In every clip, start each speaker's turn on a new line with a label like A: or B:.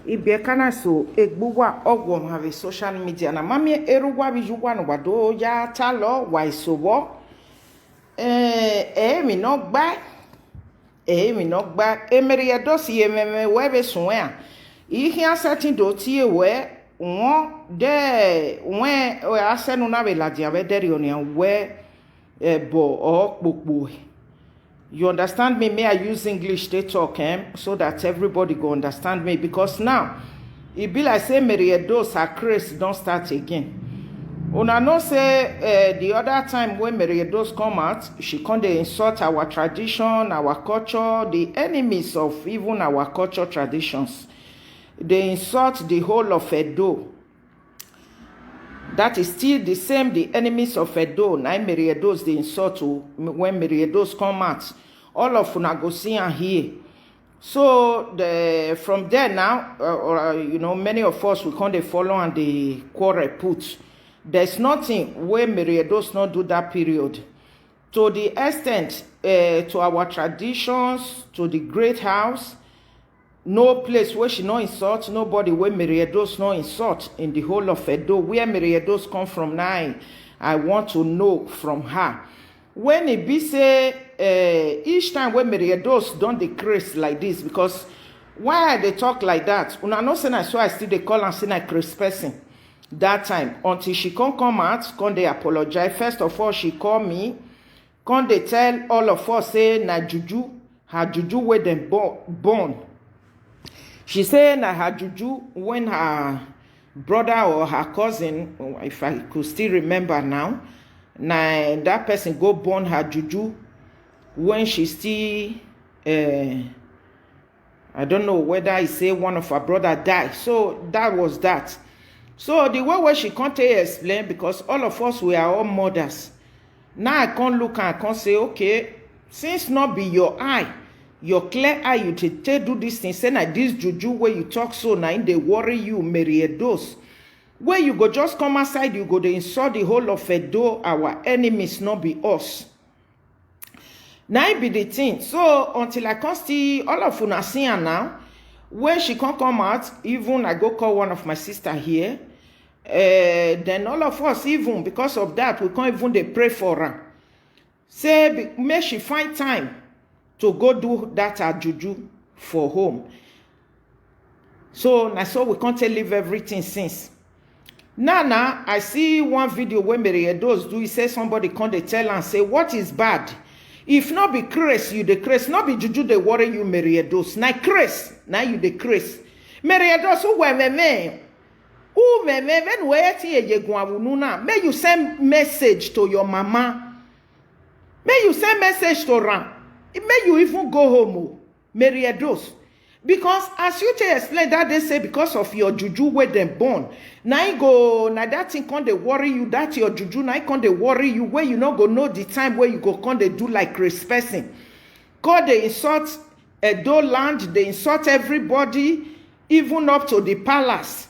A: Ibiekana so egbuwa ogwom have social media na mami erugwa bijuwa no wado ya talo wa isowo mi no gba emeri edosi ememe webe sunwe a ihe asetin do tie we won de wen asenu na be ladia be deri oni we bo okpokpo. You understand me? May I use English they talk so that everybody go understand me, because now it be like say Meriedos her craze don't start again. Una know say the other time when Meriedos come out, she come dey insult our tradition, our culture, the enemies of even our culture traditions. They insult the whole of Edo. That is still the same, the enemies of Edo. Now Meriedos they insult when Meriedos come out. All of una go see and hear. So from there now, many of us we come they follow and they quarrel put. There's nothing where Meriedos not do that period. To the extent to our traditions, to the great house, no place where she no insult, nobody where Meriedos no insult in the whole of Edo. Where Meriedos come from now, I want to know from her. When it be say each time when Meriedos don't decrease like this, because why they talk like that? Una no say I so I still they call and say I crazy person that time until she come out, come they apologize. First of all, she call me, come they tell all of us say na juju, her juju where them born. She say na her juju when her brother or her cousin, if I could still remember now, na that person go born her juju when she still I don't know whether I say one of her brother died. So that was that. So the way she can't explain, because all of us we are all mothers. Now I can't look and I can't say, okay, since not be your eye, your clear eye, you take do this thing, say na this juju where you talk so now they worry you, Meriedos. Where you go just come outside, you go to insult the whole of Edo, our enemies, not be us. Now it be the thing. So until I can see all of una see her now, when she can't come out, even I go call one of my sister here, then all of us, even because of that, we can't even they pray for her. Say, may she find time to go do that juju for home. So now so we can't leave everything since. Now, I see one video where Meriedos do. He say somebody come they tell and say, what is bad? If not be craze, you the craze. Not be juju they worry you, Meriedos. Now craze, now you the craze. Meriedos who were me? Who me when where ye guavununa? May you send message to your mama. May you send message to Ram. May you even go home, Meriedos. Because as you tell explain that they say because of your juju where them born. Now go now that thing can't they worry you, that your juju now can't they worry you where you not go know the time where you go can't they do like crazy person. Cause they insult Edo land, they insult everybody, even up to the palace.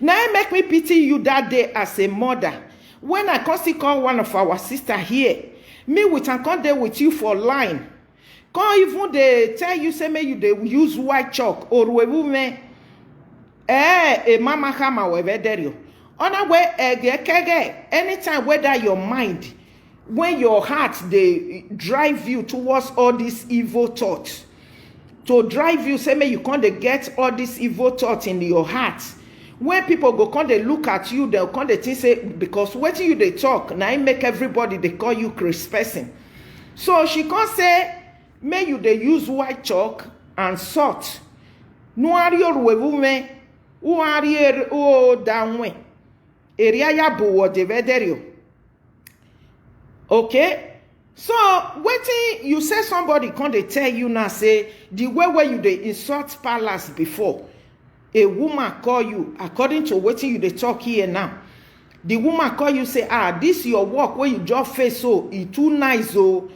A: Now it make me pity you that day as a mother. When I constantly call one of our sister here, me with and come there with you for line. Can't even they tell you say may you they use white chalk or we women a mama kama webe derio. On a way anytime whether your mind when your heart they drive you towards all these evil thoughts. To drive you say may you can't get all these evil thoughts in your heart. When people go come they look at you, they'll come they think say because what you they talk now it make everybody they call you crazy person. So she can't say may you they use white chalk and salt. No are your women who are here down area ya bo de vederio. Okay? So waiting you say somebody can't they tell you now say the way where you they insult palace before. A woman call you according to what you they talk here now. The woman call you say, this your work where you just face so it too nice oh.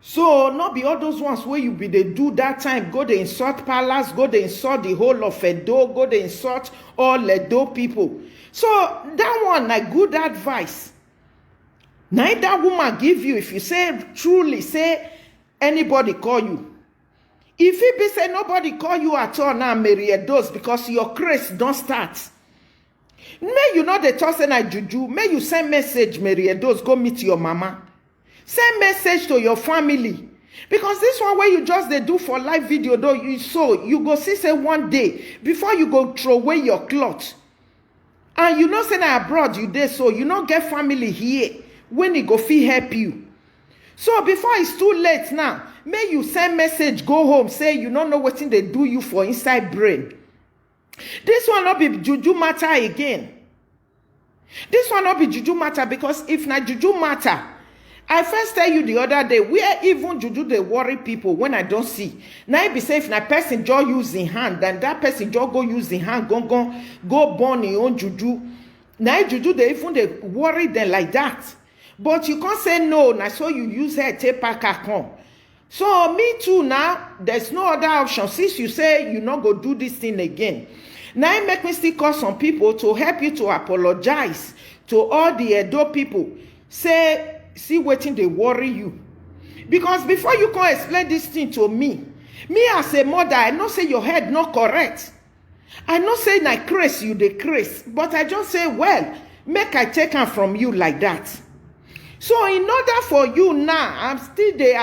A: So not be all those ones where you be they do that time, go they insult palace, go they insult the whole of Edo, go they insult all Edo people. So that one like good advice. Now that woman give you, if you say truly say anybody call you, If it be say nobody call you at all now, Mary Edos, because your grace don't start. May you know the tossing at juju. May you send message, Mary Edos, go meet your mama. Send message to your family. Because this one where you just they do for live video, though you go see say one day before you go throw away your cloth. And you know say na abroad you dey, so you not get family here when it go fit help you. So before it's too late now, may you send message, go home, say you don't know what thing they do you for inside brain. This one not be juju matter again. This one not be juju matter, because if na juju matter, I first tell you the other day, where even juju they worry people when I don't see. Now it be say if na person just use in hand, then that person just go use in hand, go burn in own juju. Now juju they even they worry them like that. But you can't say no, now so you use her take pack come. So me too now, there's no other option. Since you say you not go do this thing again. Now it make me still call some people to help you to apologize to all the Edo people. Say, see wetin they worry you. Because before you can explain this thing to me as a mother, I know say your head not correct. I know say na craze you dey craze, but I just say, well, make I take am from you like that. So in order for you now, I'm still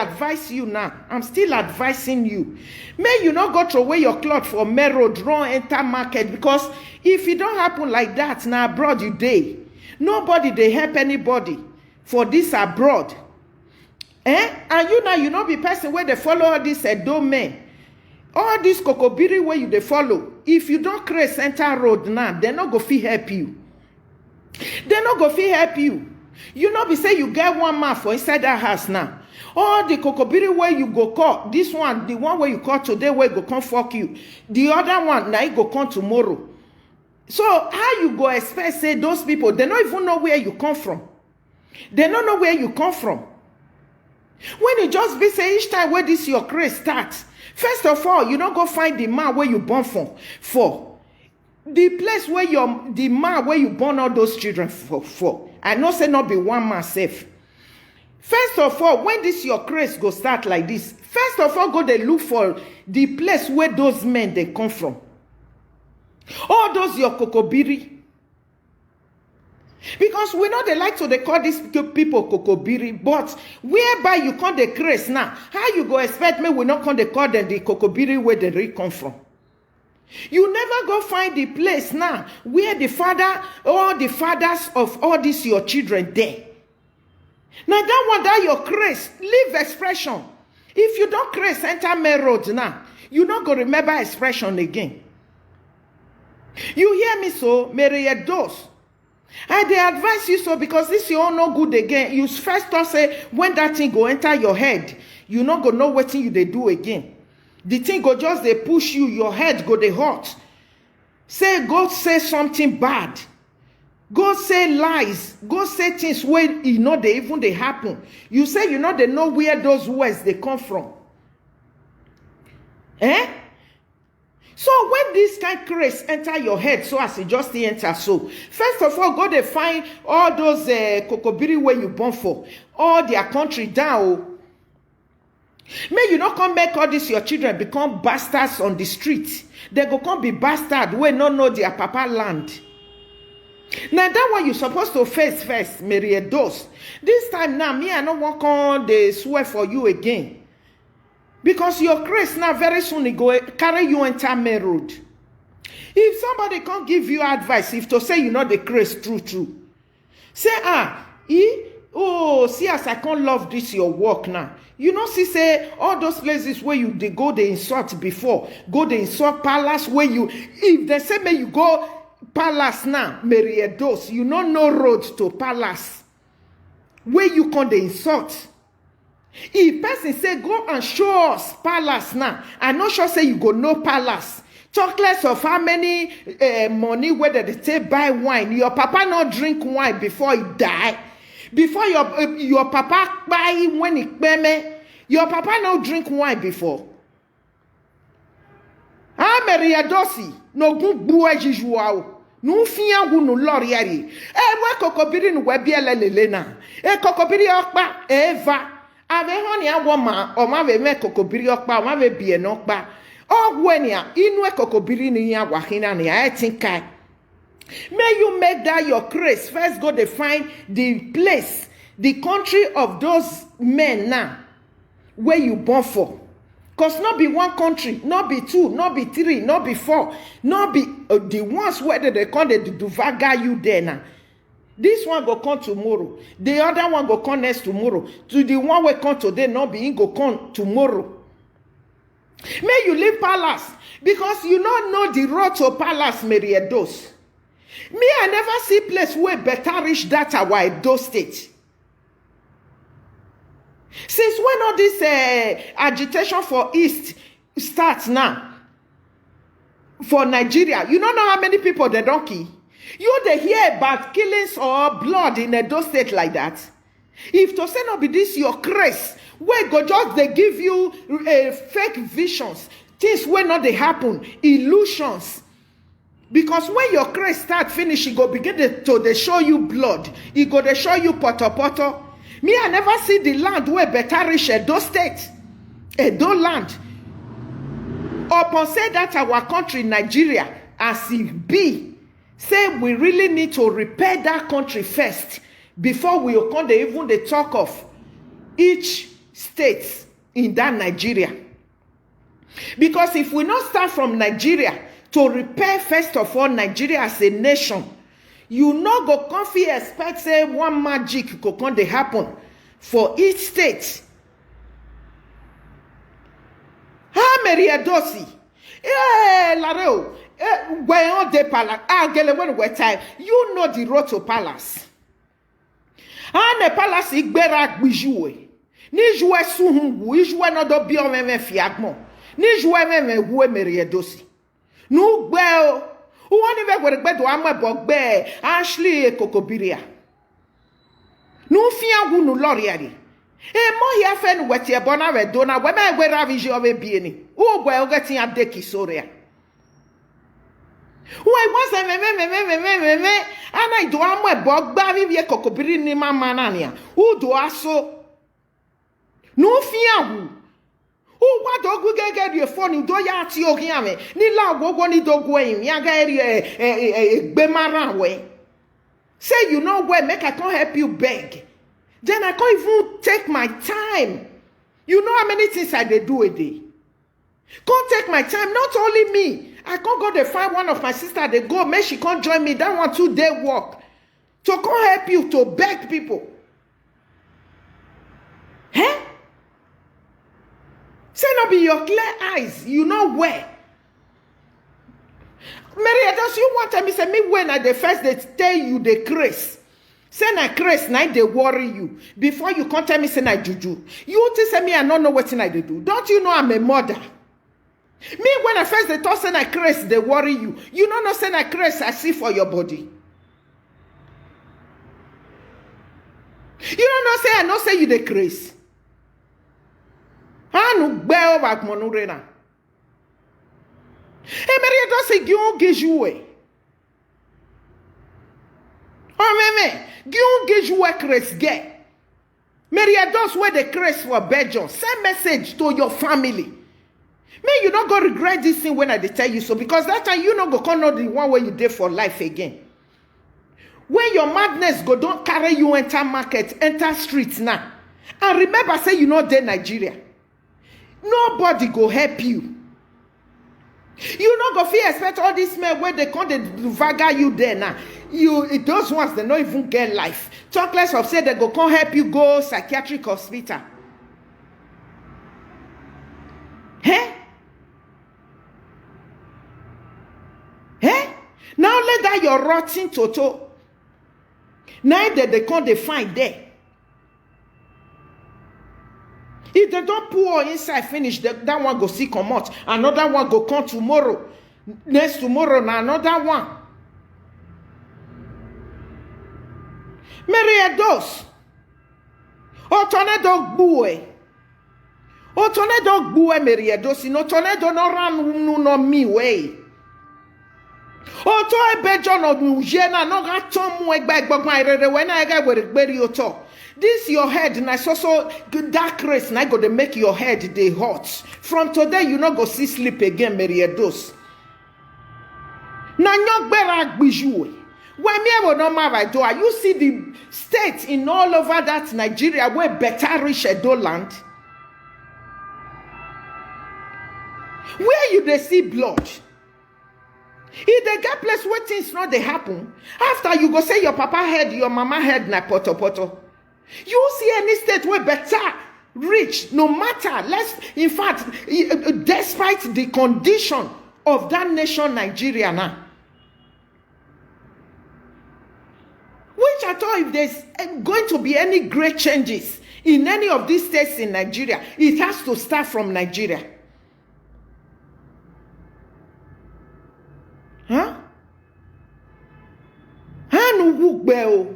A: advising you. May you not go throw away your cloth for main road, run enter market, because if it don't happen like that, now abroad you dey. Nobody they help anybody for this abroad. And you now, you not be person where they follow all this Edo men. All this kokobiri where you they follow. If you don't create center road now, they not go fit help you. They not go fit help you. You know, be say you get one man for inside that house now. All the kokobiri where you go call, this one, the one where you call today, where go come fuck you. The other one, now you go come tomorrow. So how you go expect say those people, they don't even know where you come from. They don't know where you come from. When you just be say each time where this your craze starts, first of all, you don't go find the man where you born for. The place where the man where you born all those children for. I know say not be one man safe. First of all, when this your craze go start like this, first of all, go they look for the place where those men they come from. All those your kokobiri. Because we know they like to they call these people kokobiri, but whereby you call the craze now, how you go expect me we not call they call them the kokobiri where they really come from? You never go find the place now where the father or the fathers of all these your children there. Now that one that your craze, leave expression. If you don't craze enter main road now, you not go remember expression again. You hear me so, Mary Edos. I they advise you so, because this you all no good again. You first thought say when that thing go enter your head, you not go know what thing you they do again. The thing go just they push you, your head go they hot. Say God say something bad. Go say lies. Go say things where you know they even they happen. You say you know they know where those words they come from. So when this kind of craze enter your head, so as it just enter, so first of all, go they find all those kokobiri where you born for, all their country down. May you not come make all this your children become bastards on the street. They go come be bastard where no know their papa land. Now that one you supposed to face first, Mary Edos. This time now, me I don't want on the swear for you again. Because your grace now very soon it go carry you enter main road. If somebody can't give you advice, if to say you know the grace true. Say, see as I can't love this your work now. You know, see say all those places where you they go they insult before, go they insult palace where you, if they say may you go palace now, Mary Edos, you don't know road to palace. Where you can they insult. If person say go and show us palace now, I'm not sure say you go no palace. Talk less of how many money whether they say buy wine. Your papa not drink wine before he die. Before your papa buy when he pay, your papa not drink wine before. Mary Edosi no good boy jijuao. No fear who no loriari. Wa kokobiri no webiele lelena. Kokobiri okpa eva. ave honi awoma o ma ve me kokobiri okpa o ma ve bie no okpa ogwenia inu ekokobiri ni ya wahina ni I think may you make that your grace first go to find the place, the country of those men now where you born for. Because not be one country, not be two, not be three, not be four, not be the ones where they come to do vaga you there now. This one go come tomorrow. The other one go come next tomorrow. To the one we come today, not be in go come tomorrow. May you leave palace because you don't know the road to palace, Meriedos. Me, I never see place where better reach that our Edo state. Since when all this agitation for East starts now, for Nigeria, you don't know how many people they don't kill. You they hear about killings or blood in Edo state like that. If to say no be this your grace, where go just they give you fake visions, things when not they happen, illusions. Because when your grace start finish, it go begin to they show you blood. It go they show you poto. Me, I never see the land where better reach Edo state. Edo land. Upon say that our country, Nigeria, as it be, say we really need to repair that country first before we come to even the talk of each state in that Nigeria. Because if we not start from Nigeria to repair first of all Nigeria as a nation, you no go comfy expect say one magic go come dey happen for each state. Ha Meriedosi. Lareo. Where on the palace? Gele when we time. You know the road to palace. And the palace igbera gbijuwe. Ni jouer suhungu, i jouer no do bi o meme fiagmo. Ni jouer meme huwe Meriedosi. Nu gbe o. Uwani ve gwere gbe do amwe bogbe Ashley kokobiria. Nu fiangu nu loriari. Mo ya fe nu weti ebona we do na we me gwe raviji o be bieni. U gwe o geti adeki soria. Why was me and I do amwe bogba vivie kokobiri ni mama nania. U do aso. Nu fiangu. O wa dogu gege die phone do ya ti o kiame ni la gogo ni dogu en ya ga eri gbe mara we say you know where make I can't help you beg, then I can't even take my time. You know how many things I dey do a day. Can't take my time. Not only me, I can't go to find one of my sister, they go make she can't join me that 1 2 day work to come help you to beg people. Huh? Say no be your clear eyes, you know where. Mary, does you want to me say me when I the first they tell you the grace. Say na grace, now they worry you. Before you can't tell me say na juju. You tell me I don't know what I do. Don't you know I'm a mother? Me when I first they talk say na grace, they worry you. You don't know say na grace I see for your body. You don't know say I know say you the grace. Anu gbe o bak monurena. Maria do se gion gejoué. Oh meme, gion gejoué kres ge. Maria does where the kres for Belgium. Send message to your family. May you not go regret this thing when I tell you so, because that time you not go come know the one where you did for life again. When your madness go don't carry you enter market, enter streets now. And remember say you know there Nigeria. Nobody go help you. You not go feel expect all these men where they come to vaga you there now. Those ones they don't even get life. Talk less of say they go come help you go psychiatric hospital. Hey? Hey? Now let that your rotten toto. Now that they come they find there. If they don't pour inside finish, that one go see come out. Another one go come tomorrow. Next tomorrow, now another one. Mary dos. O tornado bue. O tornado bue Mary dos. No tornado no ran no me way. Oto ebejo no mujena no ga tomu egba egbogba irere when I get where gberi oto. This your head na so dark race na go to make your head dey hot. From today you no go see sleep again, meriedos. Na nyogbera gbiju. When me will not marry do you see the state in all over that Nigeria where better rich edo land? Where you they see blood? If they get place where things not they happen, after you go say your papa head, your mama head na poto poto. You see any state where better rich, no matter less, in fact, despite the condition of that nation Nigeria now. Which I thought if there's going to be any great changes in any of these states in Nigeria, it has to start from Nigeria. Huh? Hanu wukbeo.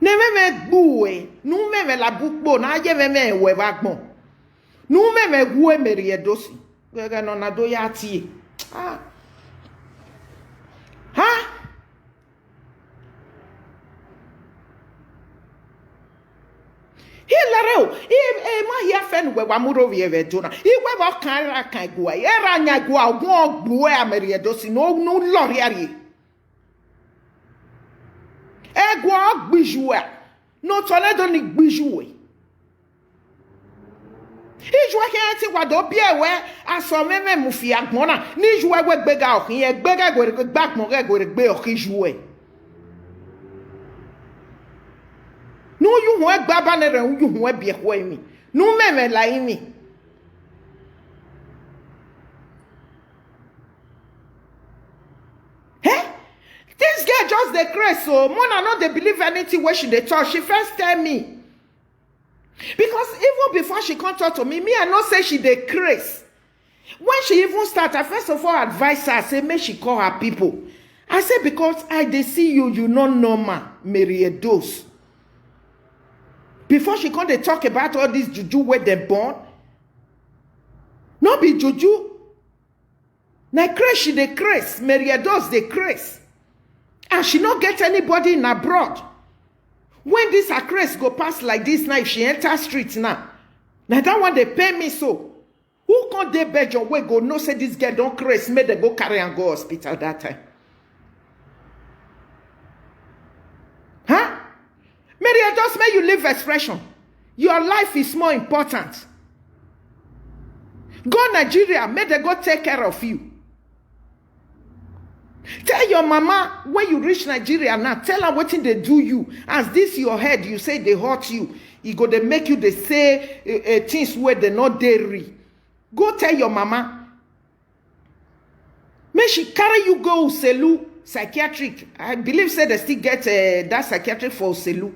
A: Nememe buwe. Numeme la bukbo. Na aje meme webakmo. Numeme guwe meriedosi. Gege no na do ya tiye. Ah. Huh? Hilaro, ma here fen we wamuro we dona. I we ba kan gua. Era nya gua wo gbo ameriedosi no lori ari. E gua gbiju no toledo ni gbiju e. Ijwa ke ti wado bia we aso meme mufi agbona ni juwe we gbega o kin e gbega gore gbakmo ge gore gbe o kin juwe. No you ho egba ba ne re you ho ebie ho emi. No meme la imi. Hey? This girl just the craze so mona not they believe anything where she dey talk. She first tell me. Because even before she come talk to me, I not say she dey craze. When she even start, I first of all advise her, say make she call her people. I say because I dey see you, you not normal, meriedos. Before she come dey talk about all this juju where they born, no be juju. Na craze she dey craze, meriedos dey craze, and she not get anybody in abroad. When this her craze go past like this now, if she enter streets now that one they pay me so. Who can't they beg your way go no say this girl don't craze, make them go carry and go hospital that time? Huh? Mary, just make you live expression. Your life is more important. Go Nigeria, make them go take care of you. Tell your mama when you reach Nigeria now, tell her what they do you. As this your head, you say they hurt you. It go they make you they say things where they not dairy. Go tell your mama. May she carry you go Selu psychiatric. I believe say they still get that psychiatric for Selu.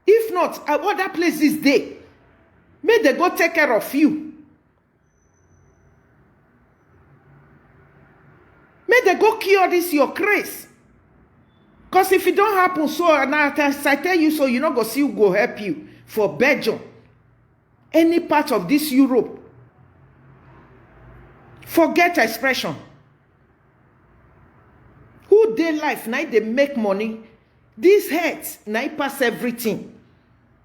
A: If not, other places they. May they go take care of you. May they go cure this your craze. Because if it don't happen, so now I tell you so, you not go see who go help you for Belgium. Any part of this Europe. Forget expression. Who they life, now they make money. These heads, now pass everything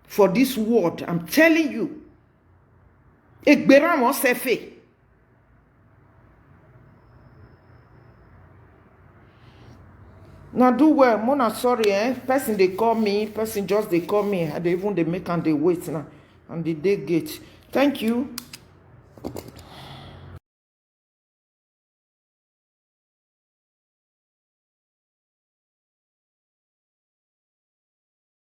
A: for this world. I'm telling you. Ekbera mo sefe. Now do well, Mona sorry, person they call me, person just they call me, and they even they make and they wait now, and the day gate. Thank you.